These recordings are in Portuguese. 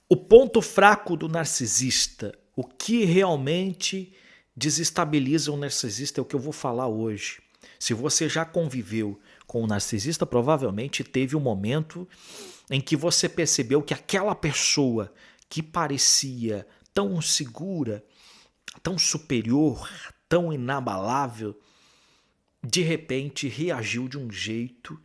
O ponto fraco do narcisista, o que realmente desestabiliza o narcisista é o que eu vou falar hoje. Se você já conviveu com o narcisista, provavelmente teve um momento em que você percebeu que aquela pessoa que parecia tão segura, tão superior, tão inabalável, de repente reagiu de um jeito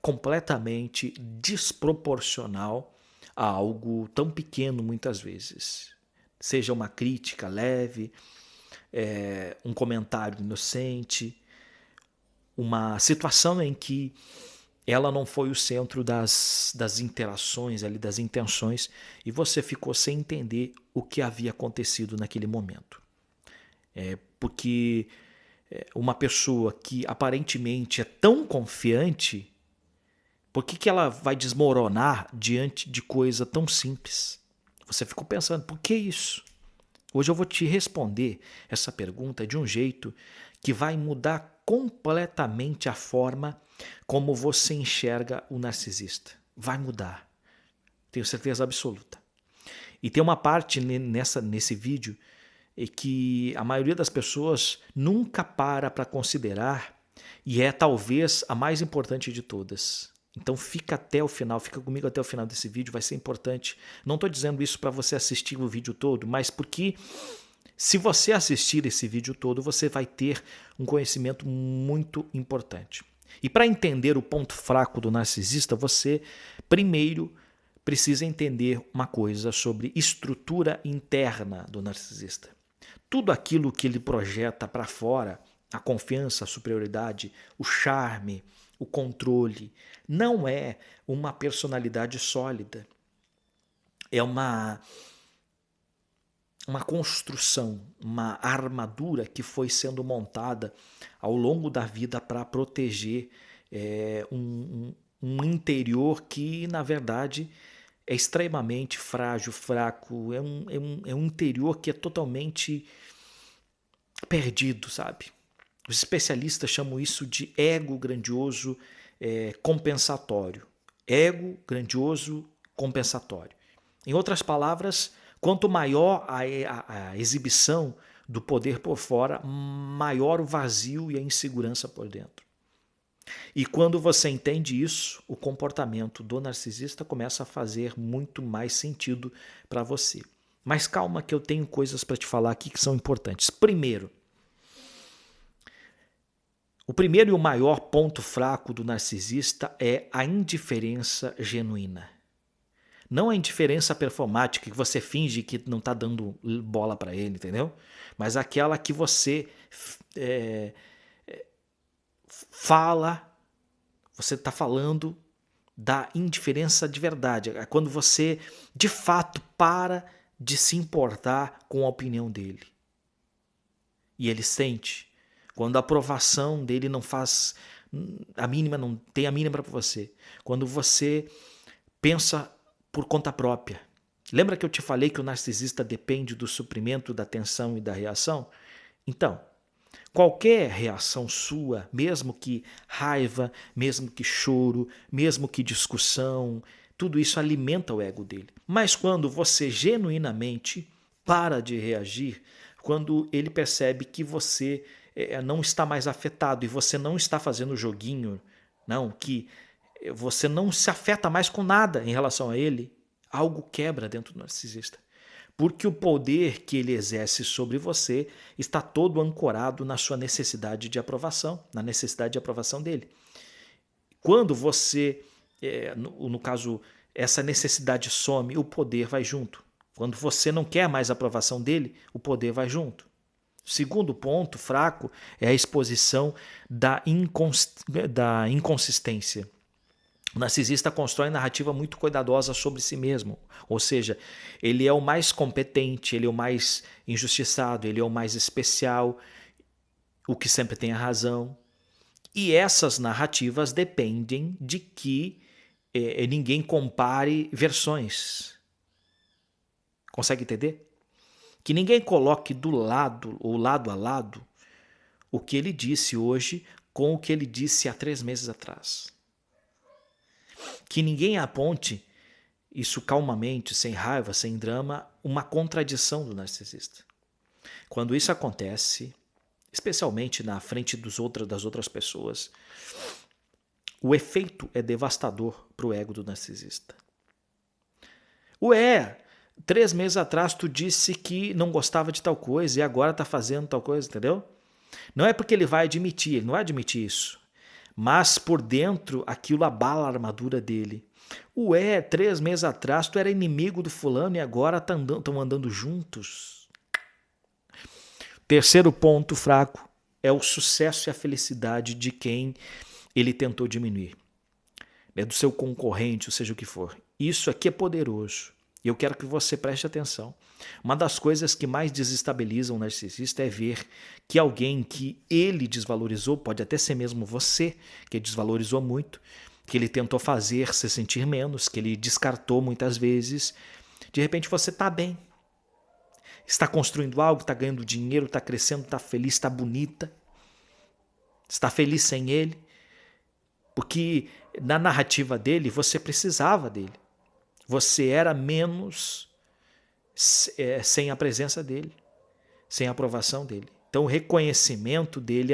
completamente desproporcional a algo tão pequeno muitas vezes. Seja uma crítica leve, um comentário inocente, uma situação em que ela não foi o centro das interações, ali, das intenções, e você ficou sem entender o que havia acontecido naquele momento. Porque uma pessoa que aparentemente é tão confiante, por que ela vai desmoronar diante de coisa tão simples? Você ficou pensando, por que isso? Hoje eu vou te responder essa pergunta de um jeito que vai mudar completamente a forma como você enxerga o narcisista. Vai mudar. Tenho certeza absoluta. E tem uma parte nesse vídeo que a maioria das pessoas nunca para considerar e é talvez a mais importante de todas. Então fica até o final, fica comigo até o final desse vídeo, vai ser importante. Não estou dizendo isso para você assistir o vídeo todo, mas porque se você assistir esse vídeo todo, você vai ter um conhecimento muito importante. E para entender o ponto fraco do narcisista, você primeiro precisa entender uma coisa sobre estrutura interna do narcisista. Tudo aquilo que ele projeta para fora, a confiança, a superioridade, o charme, o controle, não é uma personalidade sólida. É uma construção, uma armadura que foi sendo montada ao longo da vida para proteger um interior que, na verdade, é extremamente frágil, fraco, é um interior que é totalmente perdido, sabe? Os especialistas chamam isso de ego grandioso compensatório. Ego grandioso compensatório. Em outras palavras, quanto maior a exibição do poder por fora, maior o vazio e a insegurança por dentro. E quando você entende isso, o comportamento do narcisista começa a fazer muito mais sentido para você. Mas calma que eu tenho coisas para te falar aqui que são importantes. Primeiro, o primeiro e o maior ponto fraco do narcisista é a indiferença genuína. Não a indiferença performática que você finge que não está dando bola para ele, entendeu? Mas aquela que você fala, você está falando da indiferença de verdade. É quando você, de fato, para de se importar com a opinião dele. E ele sente. Quando a aprovação dele não faz a mínima, não tem a mínima para você. Quando você pensa por conta própria. Lembra que eu te falei que o narcisista depende do suprimento da atenção e da reação? Então, qualquer reação sua, mesmo que raiva, mesmo que choro, mesmo que discussão, tudo isso alimenta o ego dele. Mas quando você genuinamente para de reagir, quando ele percebe que você não está mais afetado e você não está fazendo joguinho, não, que você não se afeta mais com nada em relação a ele, algo quebra dentro do narcisista. Porque o poder que ele exerce sobre você está todo ancorado na sua necessidade de aprovação, na necessidade de aprovação dele. Quando você, no caso, essa necessidade some, o poder vai junto. Quando você não quer mais a aprovação dele, o poder vai junto. O segundo ponto fraco é a exposição da inconsistência. O narcisista constrói narrativa muito cuidadosa sobre si mesmo, ou seja, ele é o mais competente, ele é o mais injustiçado, ele é o mais especial, o que sempre tem a razão. E essas narrativas dependem de que ninguém compare versões. Consegue entender? Que ninguém coloque do lado ou lado a lado o que ele disse hoje com o que ele disse há 3 meses atrás. Que ninguém aponte isso calmamente, sem raiva, sem drama, uma contradição do narcisista. Quando isso acontece, especialmente na frente das outras pessoas, o efeito é devastador para o ego do narcisista. 3 meses atrás tu disse que não gostava de tal coisa e agora tá fazendo tal coisa, entendeu? Não é porque ele vai admitir, ele não vai admitir isso. Mas por dentro aquilo abala a armadura dele. 3 meses atrás tu era inimigo do fulano e agora estão andando juntos. Terceiro ponto fraco é o sucesso e a felicidade de quem ele tentou diminuir. É do seu concorrente, ou seja o que for. Isso aqui é poderoso. E eu quero que você preste atenção. Uma das coisas que mais desestabilizam o narcisista é ver que alguém que ele desvalorizou, pode até ser mesmo você, que desvalorizou muito, que ele tentou fazer se sentir menos, que ele descartou muitas vezes. De repente você está bem. Está construindo algo, está ganhando dinheiro, está crescendo, está feliz, está bonita. Está feliz sem ele. Porque na narrativa dele, você precisava dele. Você era menos sem a presença dele, sem a aprovação dele. Então o reconhecimento dele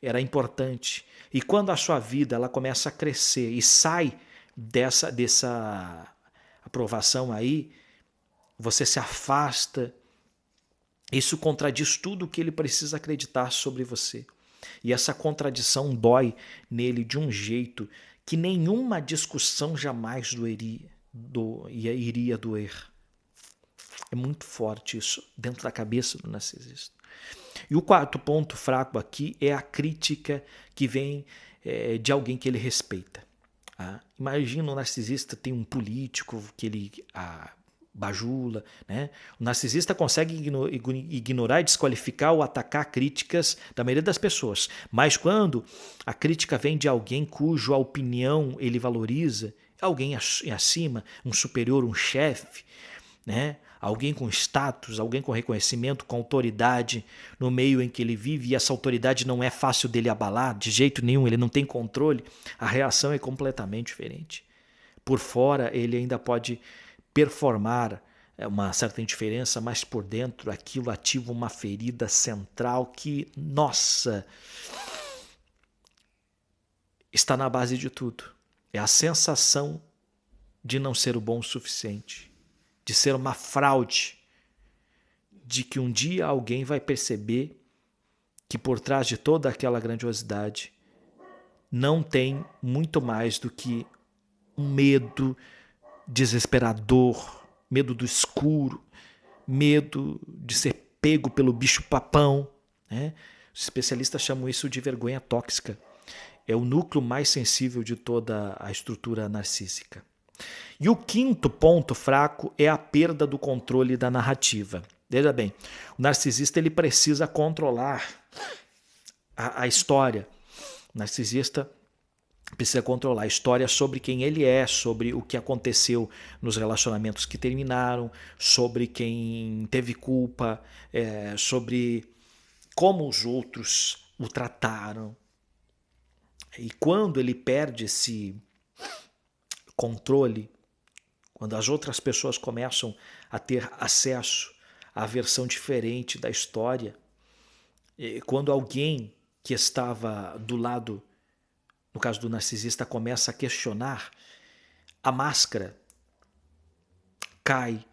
era importante. E quando a sua vida ela começa a crescer e sai dessa aprovação aí, você se afasta. Isso contradiz tudo o que ele precisa acreditar sobre você. E essa contradição dói nele de um jeito que nenhuma discussão jamais iria doer. É muito forte isso dentro da cabeça do narcisista. E o quarto ponto fraco aqui é a crítica que vem de alguém que ele respeita. Tá? Imagina o narcisista tem um político que ele bajula. Né? O narcisista consegue ignorar e desqualificar ou atacar críticas da maioria das pessoas. Mas quando a crítica vem de alguém cuja opinião ele valoriza, alguém acima, um superior, um chefe, né? Alguém com status, alguém com reconhecimento, com autoridade no meio em que ele vive, e essa autoridade não é fácil dele abalar, de jeito nenhum, ele não tem controle, a reação é completamente diferente. Por fora ele ainda pode performar uma certa indiferença, mas por dentro aquilo ativa uma ferida central que, nossa, está na base de tudo. É a sensação de não ser o bom o suficiente, de ser uma fraude, de que um dia alguém vai perceber que por trás de toda aquela grandiosidade não tem muito mais do que um medo desesperador, medo do escuro, medo de ser pego pelo bicho-papão. Né? Os especialistas chamam isso de vergonha tóxica. É o núcleo mais sensível de toda a estrutura narcísica. E o quinto ponto fraco é a perda do controle da narrativa. Veja bem, o narcisista ele precisa controlar a história. O narcisista precisa controlar a história sobre quem ele é, sobre o que aconteceu nos relacionamentos que terminaram, sobre quem teve culpa, sobre como os outros o trataram. E quando ele perde esse controle, quando as outras pessoas começam a ter acesso à versão diferente da história, quando alguém que estava do lado, no caso do narcisista, começa a questionar, a máscara cai.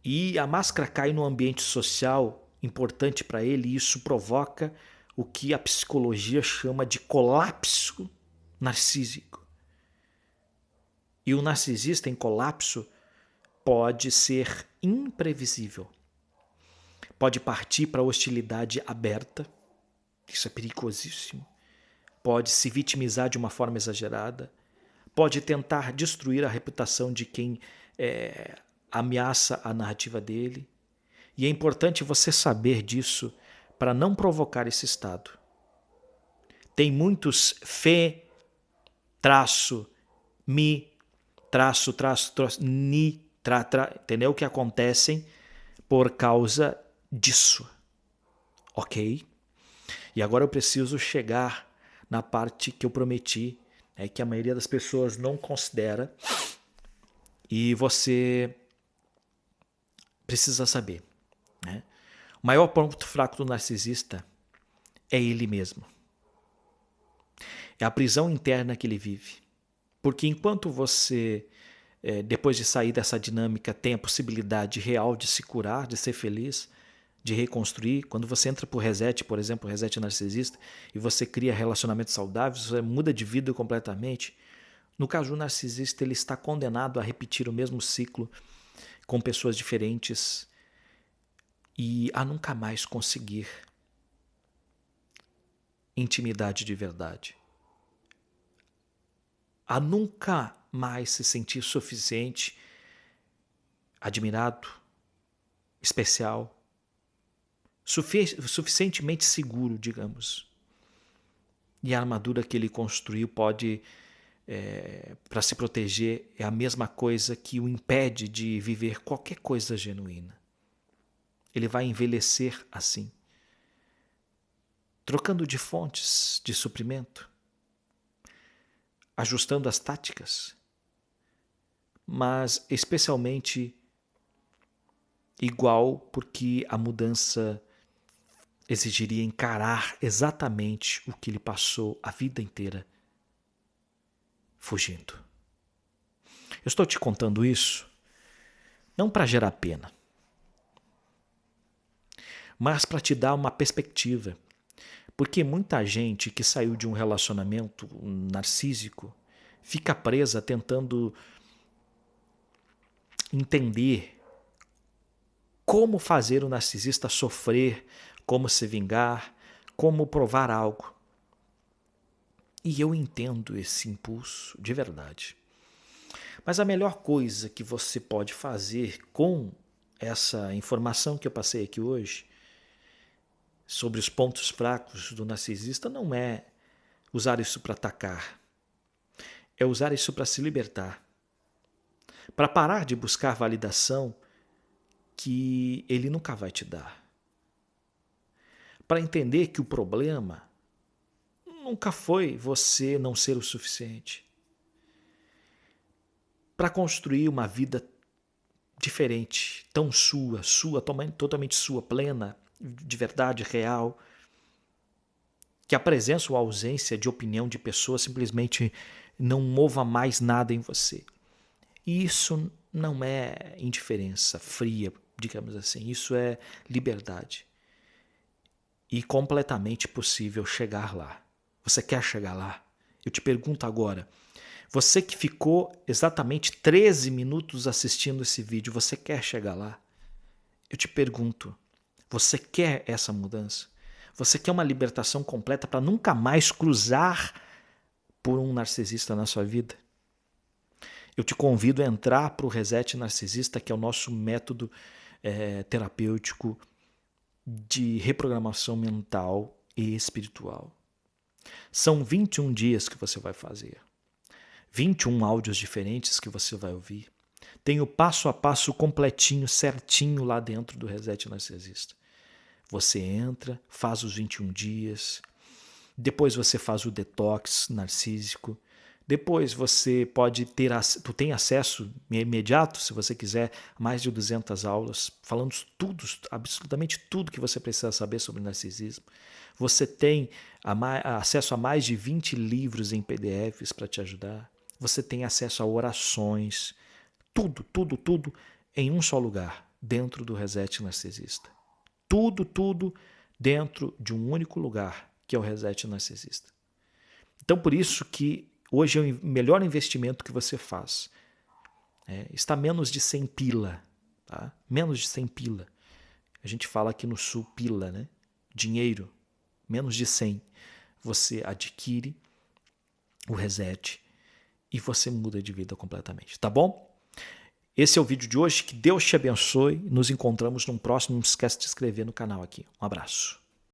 E a máscara cai no ambiente social importante para ele, e isso provoca o que a psicologia chama de colapso narcísico. E o narcisista em colapso pode ser imprevisível. Pode partir para a hostilidade aberta, isso é perigosíssimo. Pode se vitimizar de uma forma exagerada. Pode tentar destruir a reputação de quem ameaça a narrativa dele. E é importante você saber disso para não provocar esse estado. Tem muitos mi, ni, entendeu? Que acontecem por causa disso. Ok? E agora eu preciso chegar na parte que eu prometi que a maioria das pessoas não considera e você precisa saber. Né? O maior ponto fraco do narcisista é ele mesmo. É a prisão interna que ele vive. Porque enquanto você, depois de sair dessa dinâmica, tem a possibilidade real de se curar, de ser feliz, de reconstruir, quando você entra para o reset, por exemplo, o reset narcisista, e você cria relacionamentos saudáveis, você muda de vida completamente. No caso do narcisista, ele está condenado a repetir o mesmo ciclo com pessoas diferentes e a nunca mais conseguir intimidade de verdade. A nunca mais se sentir suficiente, admirado, especial, suficientemente seguro, digamos. E a armadura que ele construiu pode, para se proteger, é a mesma coisa que o impede de viver qualquer coisa genuína. Ele vai envelhecer assim, trocando de fontes de suprimento, ajustando as táticas, mas especialmente igual porque a mudança exigiria encarar exatamente o que ele passou a vida inteira fugindo. Eu estou te contando isso não para gerar pena, mas para te dar uma perspectiva. Porque muita gente que saiu de um relacionamento narcísico fica presa tentando entender como fazer o narcisista sofrer, como se vingar, como provar algo. E eu entendo esse impulso de verdade. Mas a melhor coisa que você pode fazer com essa informação que eu passei aqui hoje sobre os pontos fracos do narcisista não é usar isso para atacar. É usar isso para se libertar. Para parar de buscar validação que ele nunca vai te dar. Para entender que o problema nunca foi você não ser o suficiente. Para construir uma vida diferente, tão sua, totalmente sua, plena, de verdade, real, que a presença ou a ausência de opinião de pessoas simplesmente não mova mais nada em você. E isso não é indiferença fria, digamos assim, isso é liberdade. E completamente possível chegar lá. Você quer chegar lá? Eu te pergunto agora, você que ficou exatamente 13 minutos assistindo esse vídeo, você quer chegar lá? Eu te pergunto, você quer essa mudança? Você quer uma libertação completa para nunca mais cruzar por um narcisista na sua vida? Eu te convido a entrar para o Reset Narcisista, que é o nosso método terapêutico de reprogramação mental e espiritual. São 21 dias que você vai fazer. 21 áudios diferentes que você vai ouvir. Tem o passo a passo completinho, certinho lá dentro do Reset Narcisista. Você entra, faz os 21 dias, depois você faz o detox narcísico, depois você pode ter, tu tem acesso imediato, se você quiser, a mais de 200 aulas, falando tudo, absolutamente tudo que você precisa saber sobre narcisismo. Você tem acesso a mais de 20 livros em PDFs para te ajudar. Você tem acesso a orações, tudo em um só lugar, dentro do Reset Narcisista. Tudo dentro de um único lugar, que é o Reset Narcisista. Então, por isso que hoje é o melhor investimento que você faz. Está menos de 100 pila. Tá? Menos de 100 pila. A gente fala aqui no Sul pila, né? Dinheiro. Menos de 100. Você adquire o Reset e você muda de vida completamente. Tá bom? Esse é o vídeo de hoje. Que Deus te abençoe. Nos encontramos no próximo. Não esquece de se inscrever no canal aqui. Um abraço.